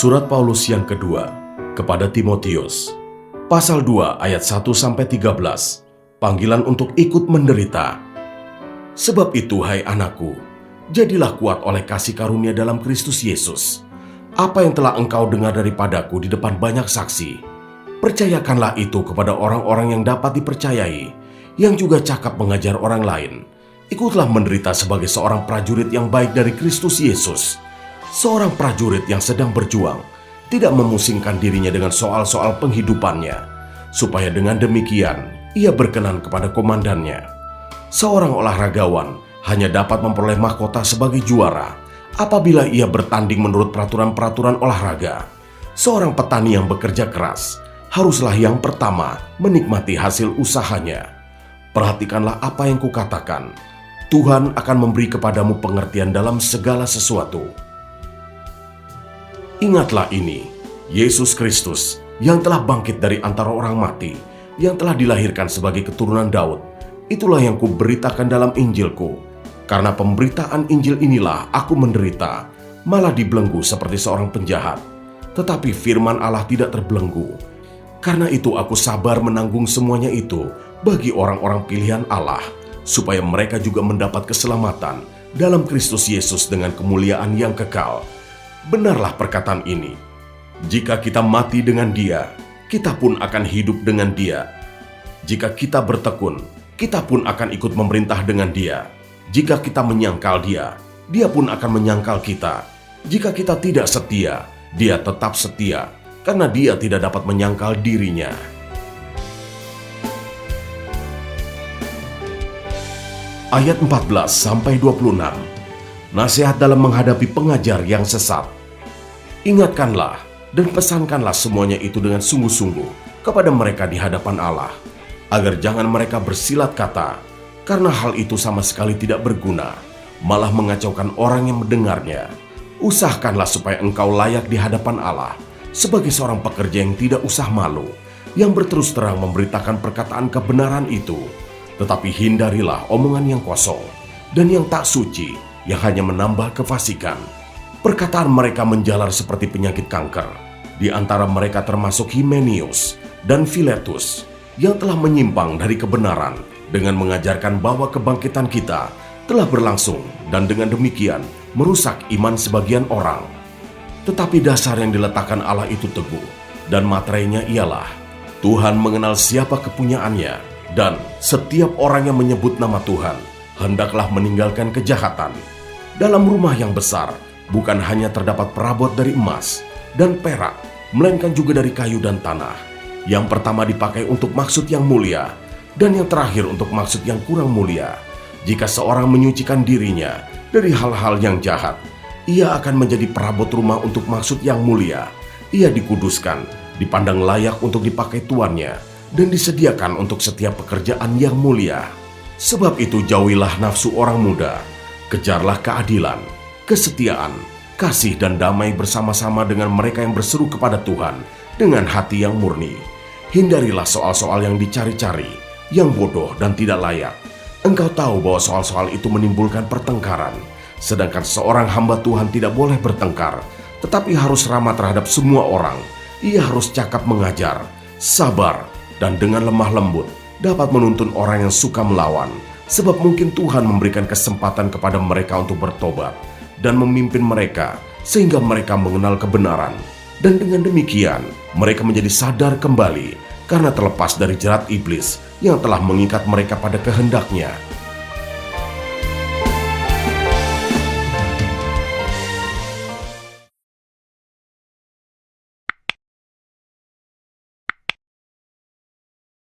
Surat Paulus yang kedua kepada Timotius, pasal 2 ayat 1-13, panggilan untuk ikut menderita. Sebab itu, hai anakku, jadilah kuat oleh kasih karunia dalam Kristus Yesus. Apa yang telah engkau dengar daripadaku di depan banyak saksi, percayakanlah itu kepada orang-orang yang dapat dipercayai, yang juga cakap mengajar orang lain. Ikutlah menderita sebagai seorang prajurit yang baik dari Kristus Yesus. Seorang prajurit yang sedang berjuang, tidak memusingkan dirinya dengan soal-soal penghidupannya, supaya dengan demikian ia berkenan kepada komandannya. Seorang olahragawan hanya dapat memperoleh mahkota sebagai juara apabila ia bertanding menurut peraturan-peraturan olahraga. Seorang petani yang bekerja keras haruslah yang pertama menikmati hasil usahanya. Perhatikanlah apa yang kukatakan. Tuhan akan memberi kepadamu pengertian dalam segala sesuatu. Ingatlah ini, Yesus Kristus yang telah bangkit dari antara orang mati, yang telah dilahirkan sebagai keturunan Daud, itulah yang kuberitakan dalam Injilku. Karena pemberitaan Injil inilah aku menderita, malah dibelenggu seperti seorang penjahat. Tetapi firman Allah tidak terbelenggu. Karena itu aku sabar menanggung semuanya itu bagi orang-orang pilihan Allah, supaya mereka juga mendapat keselamatan dalam Kristus Yesus dengan kemuliaan yang kekal. Benarlah perkataan ini. Jika kita mati dengan Dia, kita pun akan hidup dengan Dia. Jika kita bertekun, kita pun akan ikut memerintah dengan Dia. Jika kita menyangkal Dia, Dia pun akan menyangkal kita. Jika kita tidak setia, Dia tetap setia, karena Dia tidak dapat menyangkal dirinya. Ayat 14-26. Nasihat dalam menghadapi pengajar yang sesat. Ingatkanlah dan pesankanlah semuanya itu dengan sungguh-sungguh kepada mereka di hadapan Allah, agar jangan mereka bersilat kata, karena hal itu sama sekali tidak berguna, malah mengacaukan orang yang mendengarnya. Usahakanlah supaya engkau layak di hadapan Allah sebagai seorang pekerja yang tidak usah malu, yang berterus terang memberitakan perkataan kebenaran itu. Tetapi hindarilah omongan yang kosong dan yang tak suci, yang hanya menambah kefasikan. Perkataan mereka menjalar seperti penyakit kanker. Di antara mereka termasuk Himenius dan Filetus, yang telah menyimpang dari kebenaran dengan mengajarkan bahwa kebangkitan kita telah berlangsung, dan dengan demikian merusak iman sebagian orang. Tetapi dasar yang diletakkan Allah itu teguh, dan materainya ialah Tuhan mengenal siapa kepunyaannya, dan setiap orang yang menyebut nama Tuhan hendaklah meninggalkan kejahatan. Dalam rumah yang besar bukan hanya terdapat perabot dari emas dan perak, melainkan juga dari kayu dan tanah. Yang pertama dipakai untuk maksud yang mulia, dan yang terakhir untuk maksud yang kurang mulia. Jika seorang menyucikan dirinya dari hal-hal yang jahat, ia akan menjadi perabot rumah untuk maksud yang mulia. Ia dikuduskan, dipandang layak untuk dipakai tuannya, dan disediakan untuk setiap pekerjaan yang mulia. Sebab itu jauhilah nafsu orang muda, kejarlah keadilan, kesetiaan, kasih dan damai bersama-sama dengan mereka yang berseru kepada Tuhan dengan hati yang murni. Hindarilah soal-soal yang dicari-cari, yang bodoh dan tidak layak. Engkau tahu bahwa soal-soal itu menimbulkan pertengkaran, sedangkan seorang hamba Tuhan tidak boleh bertengkar, tetapi harus ramah terhadap semua orang. Ia harus cakap mengajar, sabar, dan dengan lemah lembut dapat menuntun orang yang suka melawan, sebab mungkin Tuhan memberikan kesempatan kepada mereka untuk bertobat dan memimpin mereka sehingga mereka mengenal kebenaran, dan dengan demikian mereka menjadi sadar kembali karena terlepas dari jerat iblis yang telah mengikat mereka pada kehendaknya.